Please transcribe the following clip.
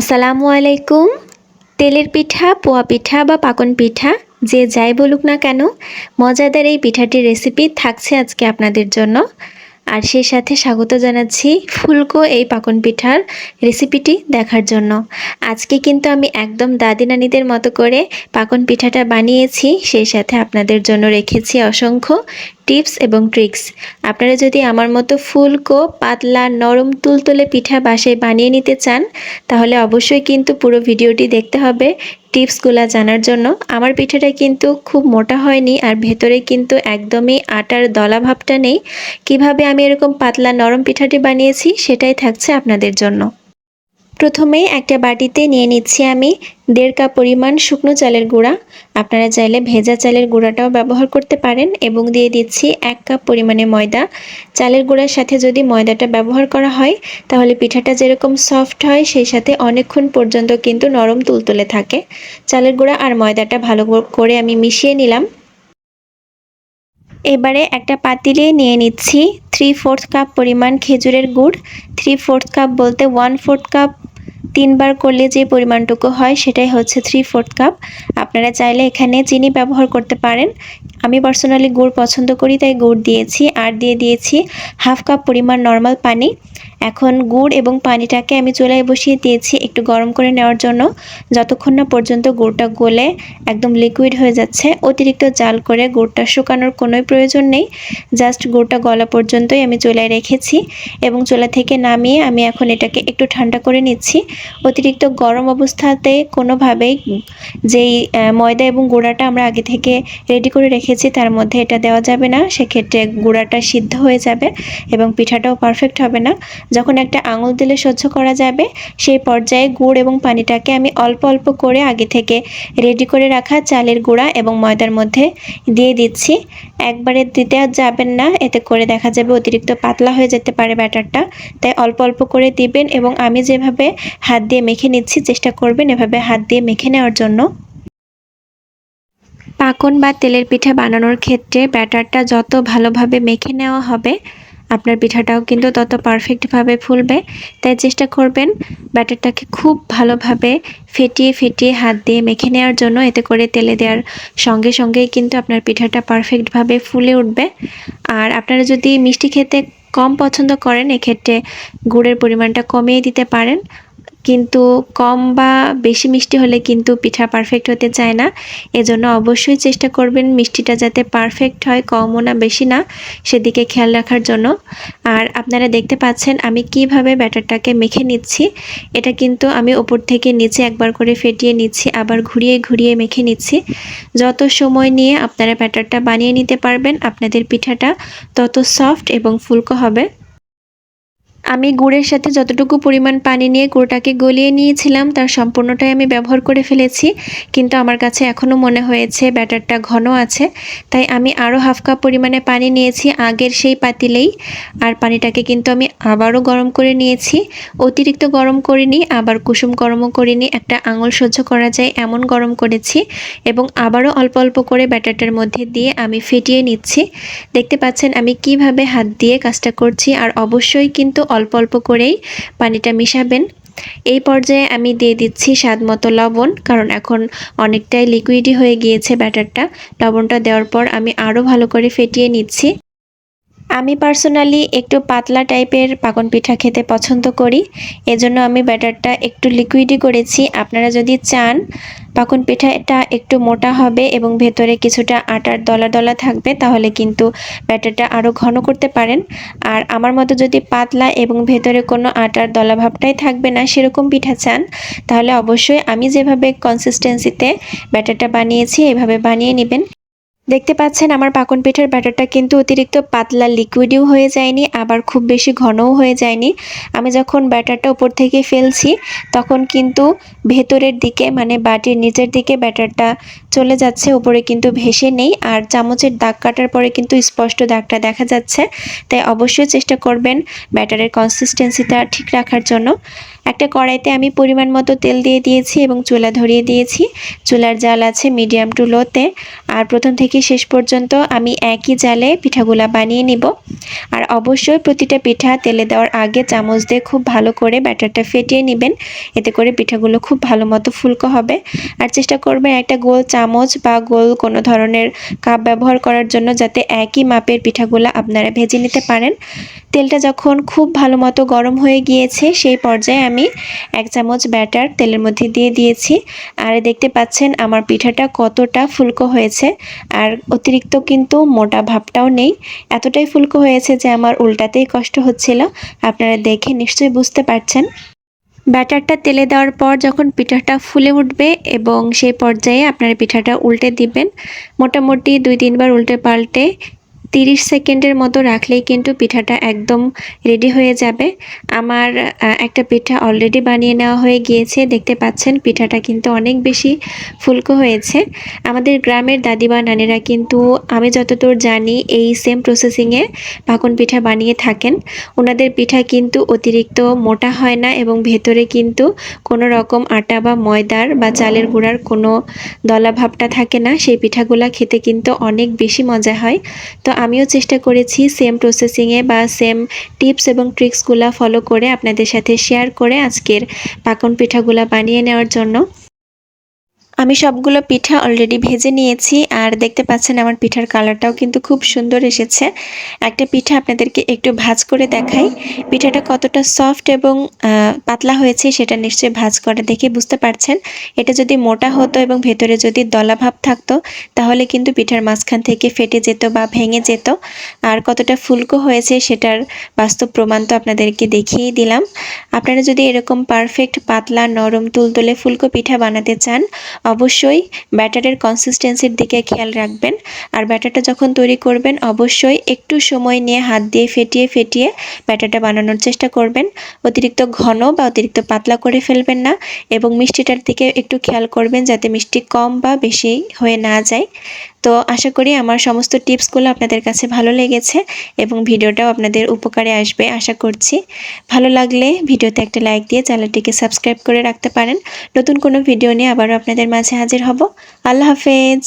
আসসালামু আলাইকুম। তেলের পিঠা, পোয়া পিঠা বা পাকন পিঠা যে যাই বলুক না কেন, মজাদার এই পিঠাটির রেসিপি থাকছে আজকে আপনাদের জন্য। আর সেই সাথে স্বাগত জানাচ্ছি ফুলকো এই পাকন পিঠার রেসিপিটি দেখার জন্য। আজকে কিন্তু আমি একদম দাদি নানিদের মতো করে পাকন পিঠাটা বানিয়েছি, সেই সাথে আপনাদের জন্য রেখেছি অসংখ্য টিপস এবং ট্রিক্স। আপনারা যদি আমার মতো ফুলকো পাতলা নরম তুলতুলে পিঠা বাসায় বানিয়ে নিতে চান, তাহলে অবশ্যই কিন্তু পুরো ভিডিওটি দেখতে হবে টিপসগুলো জানার জন্য। আমার পিঠাটা কিন্তু খুব মোটা হয়নি, আর ভেতরে কিন্তু একদমই আটার দলা ভাবটা নেই। কিভাবে আমি এরকম পাতলা নরম পিঠাটি বানিয়েছি সেটাই থাকছে আপনাদের জন্য। প্রথমে একটা বাটিতে নিয়ে নিচ্ছি আমি 1.5 কাপ পরিমাণ শুকনো চালের গুঁড়া। আপনারা চাইলে ভেজা চালের গুঁড়াটাও ব্যবহার করতে পারেন। এবং দিয়ে দিচ্ছি 1 কাপ পরিমাণে ময়দা। চালের গুঁড়ার সাথে যদি ময়দাটা ব্যবহার করা হয়, তাহলে পিঠাটা যেরকম সফট হয়, সেই সাথে অনেকক্ষণ পর্যন্ত কিন্তু নরম তুলতুলে থাকে। চালের গুঁড়া আর ময়দাটা ভালো করে আমি মিশিয়ে নিলাম। এবারে একটা পাতিলে নিয়ে নিচ্ছি 3/4 কাপ পরিমাণ খেজুরের গুড়। 3/4 কাপ বলতে 1/4 কাপ 3 বার করলে যে পরিমাণটুকু হয় সেটাই হচ্ছে 3/4 কাপ। আপনারা চাইলে এখানে চিনি ব্যবহার করতে পারেন। আমি পার্সোনালি গুড় পছন্দ করি, তাই গুড় দিয়েছি। আর দিয়ে দিয়েছি 1/2 কাপ পরিমাণ নর্মাল পানি। এখন গুড় এবং পানিটাকে আমি চুলায় বসিয়ে দিয়েছি একটু গরম করে নেওয়ার জন্য, যতক্ষণ না পর্যন্ত গুড়টা গলে একদম লিকুইড হয়ে যাচ্ছে। অতিরিক্ত জাল করে গুড়টা শুকানোর কোনোই প্রয়োজন নেই, জাস্ট গুড়টা গলা পর্যন্তই আমি চুলায় রেখেছি। এবং চুলা থেকে নামিয়ে আমি এখন এটাকে একটু ঠান্ডা করে নিচ্ছি। অতিরিক্ত গরম অবস্থাতে কোনোভাবেই যেই ময়দা এবং গুঁড়াটা আমরা আগে থেকে রেডি করে রেখেছি তার মধ্যে এটা দেওয়া যাবে না, সেক্ষেত্রে গুঁড়াটা সিদ্ধ হয়ে যাবে এবং পিঠাটাও পারফেক্ট হবে না। যখন একটা আঙুল দিলে সহ্য করা যাবে, সেই পর্যায়ে গুড় এবং পানিটাকে আমি অল্প অল্প করে আগে থেকে রেডি করে রাখা চালের গুঁড়া এবং ময়দার মধ্যে দিয়ে দিচ্ছি। একবারে দিতে যাবেন না, এতে করে দেখা যাবে অতিরিক্ত পাতলা হয়ে যেতে পারে ব্যাটারটা। তাই অল্প অল্প করে দিবেন এবং আমি যেভাবে হাত দিয়ে মেখে নিচ্ছি, চেষ্টা করবেন এভাবে হাত দিয়ে মেখে নেওয়ার জন্য। পাকন বা তেলের পিঠা বানানোর ক্ষেত্রে ব্যাটারটা যত ভালোভাবে মেখে নেওয়া হবে, আপনার পিঠাটাও কিন্তু তত পারফেক্টভাবে ফুলবে। তাই চেষ্টা করবেন ব্যাটারটাকে খুব ভালোভাবে ফেটিয়ে ফেটিয়ে হাত দিয়ে মেখে নেওয়ার জন্য। এতে করে তেলে দেওয়ার সঙ্গে সঙ্গেই কিন্তু আপনার পিঠাটা পারফেক্টভাবে ফুলে উঠবে। আর আপনারা যদি মিষ্টি খেতে কম পছন্দ করেন, এক্ষেত্রে গুড়ের পরিমাণটা কমিয়ে দিতে পারেন। কিন্তু কম বা বেশি মিষ্টি হলে কিন্তু পিঠা পারফেক্ট হতে চায় না। এজন্য অবশ্যই চেষ্টা করবেন মিষ্টিটা যাতে পারফেক্ট হয়, কমও না বেশি না, সেদিকে খেয়াল রাখার জন্য। আর আপনারা দেখতে পাচ্ছেন আমি কিভাবে ব্যাটারটাকে মেখে নিচ্ছি। এটা কিন্তু আমি উপর থেকে নিচে একবার করে ফেটিয়ে নিচ্ছি, আবার ঘুরিয়ে ঘুরিয়ে মেখে নিচ্ছি। যত সময় নিয়ে আপনারা ব্যাটারটা বানিয়ে নিতে পারবেন, আপনাদের পিঠাটা তত সফট এবং ফুলকো হবে। আমি গুড়ের সাথে যতটুকু পরিমাণ পানি নিয়ে গুড়টাকে গলিয়ে নিয়েছিলাম, তার সম্পূর্ণটাই আমি ব্যবহার করে ফেলেছি। কিন্তু আমার কাছে এখনও মনে হয়েছে ব্যাটারটা ঘন আছে, তাই আমি আরও 1/2 কাপ পরিমাণে পানি নিয়েছি আগের সেই পাতিলেই। আর পানিটাকে কিন্তু আমি আবারও গরম করে নিয়েছি। অতিরিক্ত গরম করিনি, আবার কুসুম গরমও করিনি, একটা আঙুল সহ্য করা যায় এমন গরম করেছি। এবং আবারও অল্প অল্প করে ব্যাটারটার মধ্যে দিয়ে আমি ফেটিয়ে নিচ্ছি। দেখতে পাচ্ছেন আমি কিভাবে হাত দিয়ে কাজটা করছি। আর অবশ্যই কিন্তু অল্প অল্প করেই পানিটা মিশাবেন। এই পর্যায়ে আমি দিয়ে দিচ্ছি স্বাদমতো লবণ, কারণ এখন অনেকটাই লিকুইডই হয়ে গিয়েছে ব্যাটারটা। লবণটা দেওয়ার পর আমি আরও ভালো করে ফেটিয়ে নিচ্ছি। আমি পার্সোনালি একটু পাতলা টাইপের পাকন পিঠা খেতে পছন্দ করি, এজন্য আমি ব্যাটারটা একটু লিকুইডই করেছি। আপনারা যদি চান পাকন পিঠাটা একটু মোটা হবে এবং ভেতরে কিছুটা আটার দলা দলা থাকবে, তাহলে কিন্তু ব্যাটারটা আরও ঘন করতে পারেন। আর আমার মতো যদি পাতলা এবং ভেতরে কোনো আটার দলা ভাবটাই থাকবে না সেরকম পিঠা চান, তাহলে অবশ্যই আমি যেভাবে কনসিস্টেন্সিতে ব্যাটারটা বানিয়েছি এভাবে বানিয়ে নেবেন। দেখতে পাচ্ছেন আমার পাকন পিঠার ব্যাটারটা কিন্তু অতিরিক্ত পাতলা লিকুইডও হয়ে যায়নি, আবার খুব বেশি ঘনও হয়ে যায়নি। আমি যখন ব্যাটারটা উপর থেকে ফেলছি, তখন কিন্তু ভেতরের দিকে মানে বাটির নিচের দিকে ব্যাটারটা চলে যাচ্ছে, উপরে কিন্তু ভেসে নেই। আর চামচের দাগ কাটার পরে কিন্তু স্পষ্ট দাগটা দেখা যাচ্ছে। তাই অবশ্যই চেষ্টা করবেন ব্যাটারের কনসিস্টেন্সিটা ঠিক রাখার জন্য। একটা কড়াইতে আমি পরিমাণ মতো তেল দিয়ে দিয়েছি এবং চুলা ধরিয়ে দিয়েছি। চুলার জাল আছে মিডিয়াম টু লোতে। আর প্রথম থেকে শেষ পর্যন্ত আমি একই জালে পিঠাগুলা বানিয়ে নিব। আর অবশ্যই প্রতিটা পিঠা তেলে দেওয়ার আগে চামচ দিয়ে খুব ভালো করে ব্যাটারটা ফেটিয়ে নেবেন। এতে করে পিঠাগুলো খুব ভালো মতো ফুলকো হবে। আর চেষ্টা করবেন একটা গোল চামচ বা গোল কোনো ধরনের কাপ ব্যবহার করার জন্য, যাতে একই মাপের পিঠাগুলো আপনারা ভেজে নিতে পারেন। তেলটা যখন খুব ভালো মতো গরম হয়ে গিয়েছে সেই পর্যায়ে আমি 1 চামচ ব্যাটার তেলের মধ্যে দিয়ে দিয়েছি। আর দেখতে পাচ্ছেন আমার পিঠাটা কতটা ফুলকো হয়েছে, আর অতিরিক্ত কিন্তু মোটা ভাবটাও নেই। এতটাই ফুলকো হয়েছে যে আমার উল্টাতেই কষ্ট হচ্ছিল। আপনারা দেখে নিশ্চয়ই বুঝতে পারছেন। ব্যাটারটা তেলে দেওয়ার পর যখন পিঠাটা ফুলে উঠবে এবং সেই পর্যায়ে আপনারা পিঠাটা উল্টে দিবেন। মোটামুটি 2-3 বার উল্টে পাল্টে 30 সেকেন্ডের মতো রাখলেই কিন্তু পিঠাটা একদম রেডি হয়ে যাবে। আমার একটা পিঠা অলরেডি বানিয়ে নেওয়া হয়ে গিয়েছে। দেখতে পাচ্ছেন পিঠাটা কিন্তু অনেক বেশি ফুলকো হয়েছে। আমাদের গ্রামের দাদিমা নানিরা কিন্তু আমি যতদূর জানি এই সেম প্রসেসিংয়ে ভাকন পিঠা বানিয়ে থাকেন। ওনাদের পিঠা কিন্তু অতিরিক্ত মোটা হয় না এবং ভেতরে কিন্তু কোনো রকম আটা বা ময়দার বা চালের গুঁড়ার কোনো দলা ভাবটা থাকে না। সেই পিঠাগুলা খেতে কিন্তু অনেক বেশি মজা হয়। তো আমিও চেষ্টা করেছি সেম প্রসেসিংয়ে বা সেম টিপস এবং ট্রিক্সগুলা ফলো করে আপনাদের সাথে শেয়ার করে আজকের পাকন পিঠাগুলা বানিয়ে নেওয়ার জন্য। আমি সবগুলো পিঠা অলরেডি ভেজে নিয়েছি আর দেখতে পাচ্ছেন আমার পিঠার কালারটাও কিন্তু খুব সুন্দর এসেছে। একটা পিঠা আপনাদেরকে একটু ভাঁজ করে দেখাই। পিঠাটা কতটা সফট এবং পাতলা হয়েছে সেটা নিশ্চয়ই ভাঁজ করে দেখে বুঝতে পারছেন। এটা যদি মোটা হতো এবং ভেতরে যদি দলাভাব থাকতো তাহলে কিন্তু পিঠার মাঝখান থেকে ফেটে যেত বা ভেঙে যেত। আর কতটা ফুলকো হয়েছে সেটার বাস্তব প্রমাণ তো আপনাদেরকে দেখিয়েই দিলাম। আপনারা যদি এরকম পারফেক্ট পাতলা নরম তুলতুলে ফুলকো পিঠা বানাতে চান অবশ্যই ব্যাটারের কনসিস্টেন্সির দিকে খেয়াল রাখবেন। আর ব্যাটারটা যখন তৈরি করবেন অবশ্যই একটু সময় নিয়ে হাত দিয়ে ফেটিয়ে ফেটিয়ে ব্যাটারটা বানানোর চেষ্টা করবেন। অতিরিক্ত ঘন বা অতিরিক্ত পাতলা করে ফেলবেন না এবং মিষ্টিটার দিকে একটু খেয়াল করবেন যাতে মিষ্টি কম বা বেশি হয়ে না যায়। তো আশা করি আমার সমস্ত টিপসগুলো আপনাদের কাছে ভালো লেগেছে এবং ভিডিওটাও আপনাদের উপকারে আসবে আশা করছি। ভালো লাগলে ভিডিওতে একটা লাইক দিয়ে চ্যানেলটিকে সাবস্ক্রাইব করে রাখতে পারেন। নতুন কোনো ভিডিও নিয়ে আবারও আপনাদের মাঝে হাজির হব। আল্লাহ হাফেজ।